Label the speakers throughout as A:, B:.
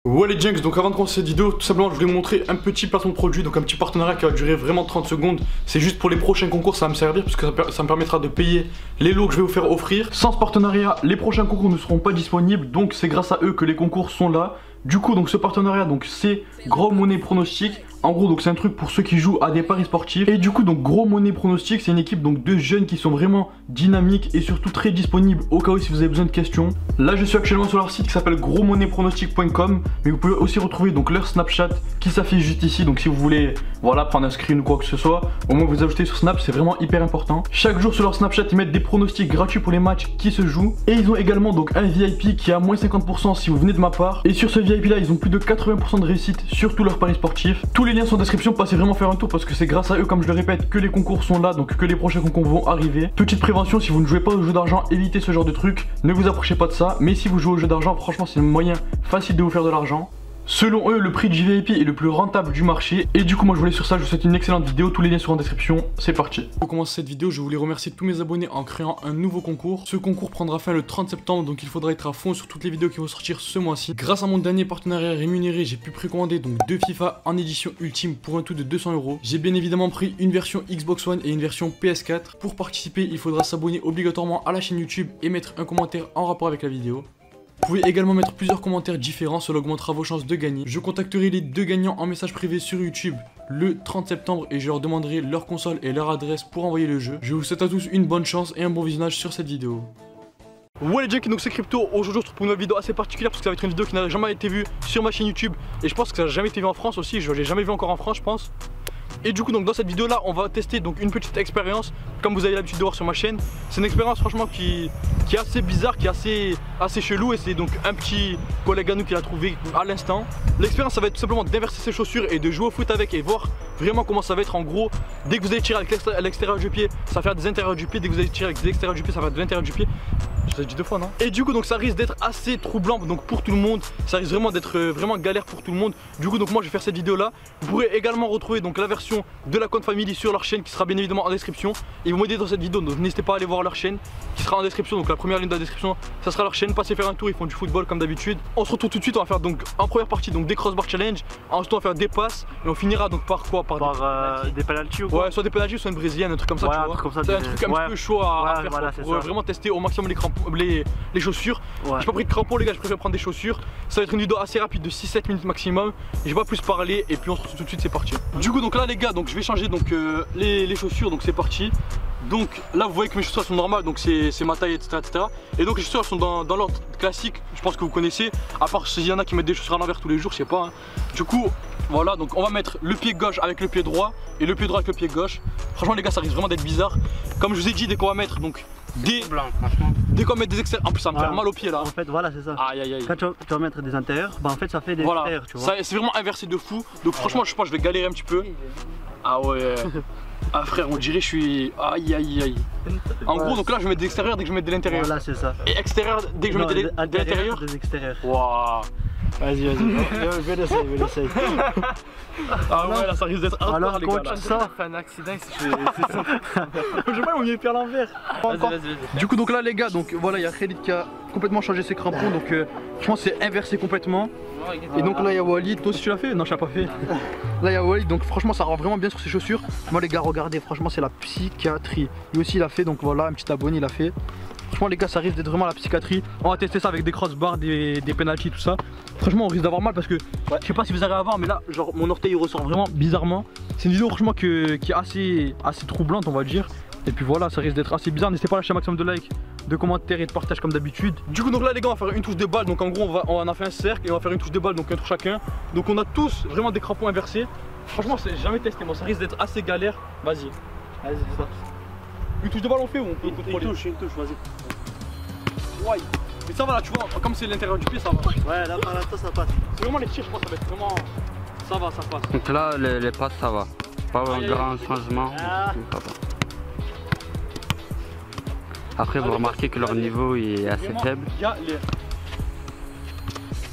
A: Ouais les Junks, donc avant de commencer cette vidéo, tout simplement je voulais vous montrer un petit placement de produit, donc un petit partenariat qui va durer vraiment 30 secondes. C'est juste pour les prochains concours, ça va me servir parce que ça me permettra de payer les lots que je vais vous faire offrir. Sans ce partenariat, les prochains concours ne seront pas disponibles, donc c'est grâce à eux que les concours sont là. Du coup, donc ce partenariat, donc c'est Gros Money Pronostic. En gros, donc c'est un truc pour ceux qui jouent à des paris sportifs. Et du coup, donc Gros Money Pronostic, c'est une équipe donc de jeunes qui sont vraiment dynamiques et surtout très disponibles au cas où si vous avez besoin de questions. Là, je suis actuellement sur leur site qui s'appelle grosmoneypronostic.com, mais vous pouvez aussi retrouver donc leur Snapchat qui s'affiche juste ici. Donc si vous voulez, voilà, prendre un screen ou quoi que ce soit, au moins vous ajoutez sur Snap, c'est vraiment hyper important. Chaque jour sur leur Snapchat, ils mettent des pronostics gratuits pour les matchs qui se jouent. Et ils ont également donc un VIP qui est à moins 50% si vous venez de ma part. Et sur ce VIP là, ils ont plus de 80% de réussite sur tous leurs paris sportifs. Tous les liens sont en description, passez vraiment faire un tour parce que c'est grâce à eux, comme je le répète, que les concours sont là, donc que les prochains concours vont arriver. Petite prévention, si vous ne jouez pas aux jeux d'argent, évitez ce genre de truc, ne vous approchez pas de ça. Mais si vous jouez aux jeux d'argent, franchement c'est un moyen facile de vous faire de l'argent. Selon eux, le prix du VIP est le plus rentable du marché. Et du coup, moi je voulais sur ça, je vous souhaite une excellente vidéo. Tous les liens seront en description. C'est parti. Pour commencer cette vidéo, je voulais remercier tous mes abonnés en créant un nouveau concours. Ce concours prendra fin le 30 septembre, donc il faudra être à fond sur toutes les vidéos qui vont sortir ce mois-ci. Grâce à mon dernier partenariat rémunéré, j'ai pu précommander donc 2 FIFA en édition ultime pour un tout de 200 €. J'ai bien évidemment pris une version Xbox One et une version PS4. Pour participer, il faudra s'abonner obligatoirement à la chaîne YouTube et mettre un commentaire en rapport avec la vidéo. Vous pouvez également mettre plusieurs commentaires différents, cela augmentera vos chances de gagner. Je contacterai les deux gagnants en message privé sur YouTube le 30 septembre et je leur demanderai leur console et leur adresse pour envoyer le jeu. Je vous souhaite à tous une bonne chance et un bon visionnage sur cette vidéo. Ouais les Junks, donc c'est Crypto. Aujourd'hui je vous retrouve pour une nouvelle vidéo assez particulière parce que ça va être une vidéo qui n'a jamais été vue sur ma chaîne YouTube. Et je pense que ça n'a jamais été vu en France aussi, je l'ai jamais vu encore en France je pense. Et du coup donc dans cette vidéo là on va tester donc une petite expérience comme vous avez l'habitude de voir sur ma chaîne. C'est une expérience franchement qui est assez bizarre, qui est assez chelou et c'est donc un petit collègue à nous qui l'a trouvé à l'instant. L'expérience ça va être tout simplement d'inverser ses chaussures et de jouer au foot avec et voir vraiment comment ça va être en gros. Dès que vous allez tirer à l'extérieur du pied ça va faire des intérieurs du pied, dès que vous allez tirer avec des extérieurs du pied ça va faire de l'intérieur du pied. Je l'ai dit 2 fois non? Et du coup donc ça risque d'être assez troublant donc pour tout le monde, ça risque vraiment d'être vraiment galère pour tout le monde. Du coup donc moi je vais faire cette vidéo là. Vous pourrez également retrouver donc la version de la Compte Family sur leur chaîne qui sera bien évidemment en description. Ils vont m'aider dans cette vidéo donc n'hésitez pas à aller voir leur chaîne qui sera en description. Donc la première ligne de la description ça sera leur chaîne, passez faire un tour, ils font du football comme d'habitude. On se retrouve tout de suite, on va faire donc en première partie donc des crossbar challenge. Ensuite on va faire des passes et on finira donc par quoi? Par
B: des penalties ou quoi?
A: Ouais, soit des penalties soit une brésilienne, un truc comme ça,
B: ouais,
A: tu vois. C'est un truc un petit peu chaud à faire voilà, pour vraiment tester au maximum les chaussures. J'ai pas pris de crampons les gars, je préfère prendre des chaussures. Ça va être une vidéo assez rapide de 6-7 minutes maximum. Je vais pas plus parler et puis on se retrouve tout de suite, c'est parti. Du coup donc là les gars, donc je vais changer donc les chaussures, donc c'est parti. Donc là vous voyez que mes chaussures sont normales, donc c'est ma taille etc, etc. Et donc les chaussures sont dans l'ordre classique, je pense que vous connaissez. À part s'il y en a qui mettent des chaussures à l'envers tous les jours, je sais pas hein. Du coup voilà, donc on va mettre le pied gauche avec le pied droit et le pied droit avec le pied gauche. Franchement les gars ça risque vraiment d'être bizarre. Comme je vous ai dit, dès qu'on va mettre donc dès qu'on va mettre des extérieurs, en plus ça me fait mal aux pieds là.
B: En fait voilà c'est ça.
A: Aïe aïe aïe.
B: Quand tu vas mettre des intérieurs, bah en fait ça fait des extérieurs tu vois.
A: C'est vraiment inversé de fou. Donc franchement je pense que je vais galérer un petit peu. Ah ouais. Ah frère on dirait je suis... Aïe aïe aïe. En gros donc là je vais mettre des extérieurs dès que je vais mettre de l'intérieur.
B: Voilà c'est ça.
A: Et extérieur dès que je vais mettre de l'intérieur.
B: Des extérieurs.
A: Waouh.
B: Vas-y je vais l'essayer.
A: Ah ouais là ça risque d'être hardcore
B: alors
A: les gars.
B: Alors ça
C: fait un accident c'est ça.
A: Je sais pas on est pied à l'envers.
C: Vas-y.
A: Du coup donc là les gars, donc voilà il y a Khalid qui a complètement changé ses crampons. Donc je pense que c'est inversé complètement. Et donc là il y a Walid, toi aussi tu l'as fait? Non je l'ai pas fait. Là il y a Walid, donc franchement ça rend vraiment bien sur ses chaussures. Moi les gars regardez, franchement c'est la psychiatrie. Lui aussi il a fait, donc voilà un petit abonné il a fait. Franchement les gars ça risque d'être vraiment la psychiatrie. On va tester ça avec des crossbars, des penalties tout ça. Franchement on risque d'avoir mal parce que je sais pas si vous arrivez à voir mais là genre mon orteil il ressort vraiment bizarrement. C'est une vidéo franchement qui est assez troublante on va dire. Et puis voilà ça risque d'être assez bizarre. N'hésitez pas à lâcher un maximum de likes, de commentaires et de partage comme d'habitude. Du coup donc là les gars on va faire une touche de balle. Donc en gros on en a fait un cercle et on va faire une touche de balle, donc un tour chacun. Donc on a tous vraiment des crampons inversés. Franchement c'est jamais testé, moi ça risque d'être assez galère. Vas-y c'est ça. Une touche de balle on fait ou on peut contrôler?
B: Une touche, vas-y.
A: Ouais. Mais ça va là tu vois, comme c'est l'intérieur du pied ça va.
B: Ouais là par là ça passe.
A: C'est vraiment les tirs je pense que ça va être vraiment... Ça va, ça passe.
C: Donc là les passes ça va. Pas un grand changement. Après vous remarquez que leur niveau est assez faible.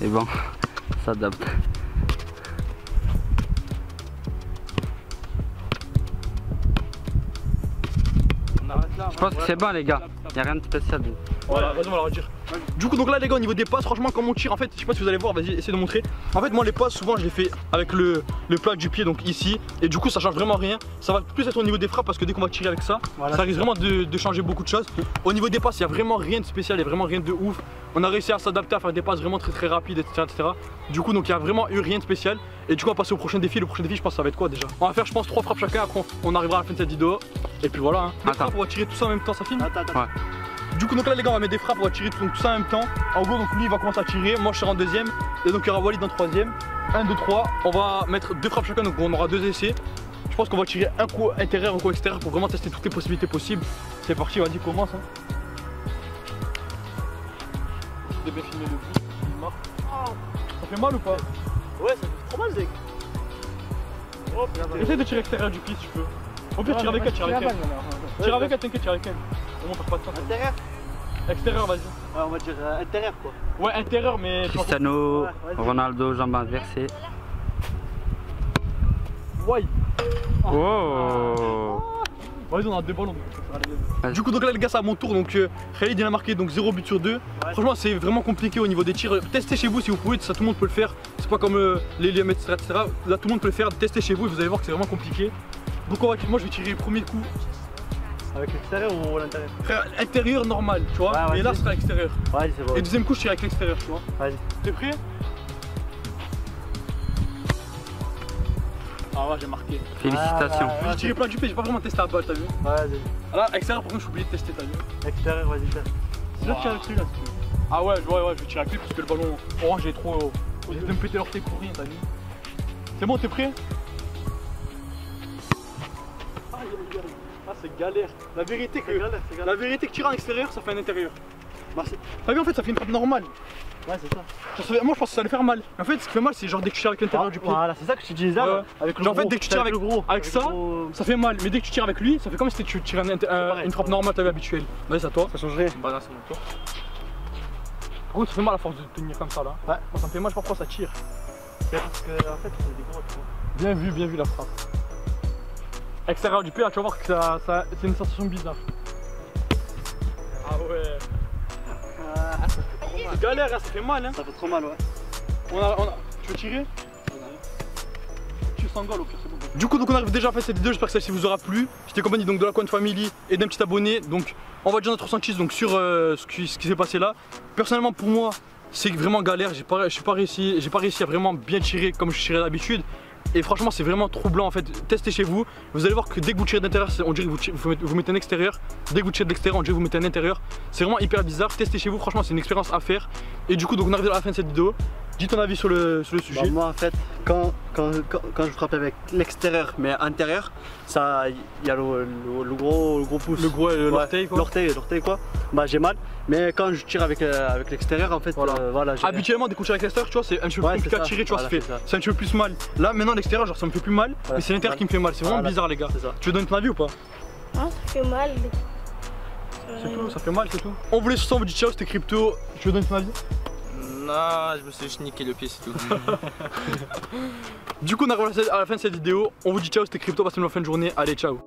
C: Et bon, ça s'adapte. Je pense que c'est bon les gars, il n'y a rien de spécial.
A: Voilà, vas-y on va leur dire. Du coup donc là les gars au niveau des passes, franchement comme on tire en fait, je sais pas si vous allez voir, vas-y essayez de montrer. En fait moi les passes souvent je les fais avec le plat du pied donc ici. Et du coup ça change vraiment rien. Ça va plus être au niveau des frappes parce que dès qu'on va tirer avec ça, voilà, ça risque vraiment de changer beaucoup de choses. Au niveau des passes il n'y a vraiment rien de spécial, il n'y a vraiment rien de ouf. On a réussi à s'adapter à faire des passes vraiment très rapides etc. Du coup donc il n'y a vraiment eu rien de spécial. Et du coup on va passer au prochain défi. Le prochain défi je pense ça va être quoi déjà? On va faire je pense 3 frappes chacun, après on arrivera à la fin de cette vidéo. Et puis voilà hein. Les frappes on va tirer tout ça en même temps, ça filme?
B: Attends.
A: Ouais. Du coup donc là les gars on va mettre des frappes, on va tirer tout ça en même temps. En gros donc lui il va commencer à tirer, moi je serai en deuxième. Et donc il y aura Walid en troisième. 1, 2, 3. On va mettre 2 frappes chacun donc on aura 2 essais. Je pense qu'on va tirer un coup intérieur, un coup extérieur pour vraiment tester toutes les possibilités possibles. C'est parti, vas-y commence hein. De bien filmer le but, il marque. Ça fait mal ou pas?
B: Ouais ça fait trop mal Zek. Oh,
A: essaye de tirer extérieur du pied si tu peux. Au pire tire avec elle, tire avec elle. Tire avec elle, t'inquiète, tire avec elle. Au moins on perd pas de temps.
B: Intérieur?
A: Extérieur vas-y.
B: Ouais on va dire intérieur quoi.
A: Ouais intérieur mais...
C: Cristiano Ronaldo, jambe inversée.
A: Ouais.
C: Oh.
A: Vas-y on a 2 ballons. Du coup donc là les gars c'est à mon tour donc Khalid il a marqué donc 0 but sur 2. Franchement c'est vraiment compliqué au niveau des tirs. Testez chez vous si vous pouvez, ça tout le monde peut le faire. C'est pas comme les liams etc. Là tout le monde peut le faire, testez chez vous et vous allez voir que c'est vraiment compliqué. Donc moi je vais tirer le premier coup.
B: Avec l'extérieur ou l'intérieur?
A: Frère, intérieur normal tu vois,
B: ouais,
A: mais là c'est à l'extérieur.
B: Ouais c'est bon.
A: Et deuxième coup je tire avec l'extérieur tu vois.
B: Vas-y.
A: T'es prêt? Ah ouais j'ai marqué.
C: Félicitations.
A: J'ai tiré plein du pied, j'ai pas vraiment testé la balle t'as vu?
B: Ouais vas-y.
A: Là extérieur par contre je suis obligé de tester t'as vu?
B: Extérieur vas-y teste. C'est là que tu tires avec celui-là.
A: Ah ouais je vais tirer avec lui parce que le ballon orange j'ai trop... J'ai de me péter l'orteil pour rien t'as vu? C'est bon t'es prêt? Ah c'est galère. La vérité que tirer en extérieur ça fait un intérieur. T'as vu en fait ça fait une frappe normale.
B: Ouais c'est ça.
A: Moi je pense que ça allait faire mal. En fait ce qui fait mal c'est genre dès que tu tires avec l'intérieur du pied.
B: Voilà c'est ça que je t'utilise là. Avec le
A: genre, en fait dès que tu tires avec ça, ça fait mal. Mais dès que tu tires avec lui, ça fait comme si tu tirais une frappe normale t'avais habituelle. Vas-y c'est à toi.
B: Ça changerait.
A: Bah là c'est mon tour. Par contre ça fait mal à force de tenir comme ça là. Ouais. Moi ça me fait mal, je sais pas pourquoi ça tire.
B: C'est parce que en fait c'est des gros tu vois.
A: Bien vu la frappe. Extérieur du pied là tu vas voir que c'est une sensation bizarre. Ah ouais. C'est galère hein, ça fait mal hein.
B: Ça fait trop mal ouais.
A: Tu veux tirer? Tu s'engoles au pire c'est bon. Du coup donc on arrive déjà à faire cette vidéo, j'espère que celle-ci vous aura plu. J'étais accompagné donc de la Coin Family et d'un petit abonné. Donc on va dire notre ressenti donc sur ce qui s'est passé là. Personnellement pour moi c'est vraiment galère, j'ai pas réussi à vraiment bien tirer comme je tirais d'habitude. Et franchement c'est vraiment troublant en fait, testez chez vous. Vous allez voir que dès que vous tirez d'intérieur, on dirait que vous mettez un extérieur. Dès que vous tirez de l'extérieur, on dirait que vous mettez un intérieur. C'est vraiment hyper bizarre, testez chez vous, franchement c'est une expérience à faire. Et du coup donc on arrive à la fin de cette vidéo. Dis ton avis sur le sujet.
B: Bah, moi en fait quand je frappe avec l'extérieur mais intérieur, ça il y a le gros pouce.
A: L'orteil quoi.
B: L'orteil quoi. Bah j'ai mal. Mais quand je tire avec l'extérieur en fait voilà.
A: Habituellement dès qu'on tire avec l'extérieur tu vois c'est un petit peu plus compliqué à tirer, tu vois, c'est un petit peu plus mal. Là maintenant l'extérieur genre ça me fait plus mal, mais c'est l'intérieur qui me fait mal, c'est vraiment bizarre les gars. Tu veux donner ton avis ou pas?
D: Non ça fait mal.
A: C'est tout, ça fait mal c'est tout. On voulait sur ça, on vous dit ciao, c'était Crypto. Tu veux donner ton avis?
E: Non, je me suis juste niqué le pied, c'est tout.
A: Du coup on arrive à la fin de cette vidéo. On vous dit ciao, c'était Crypto, passez une bonne fin de journée. Allez ciao.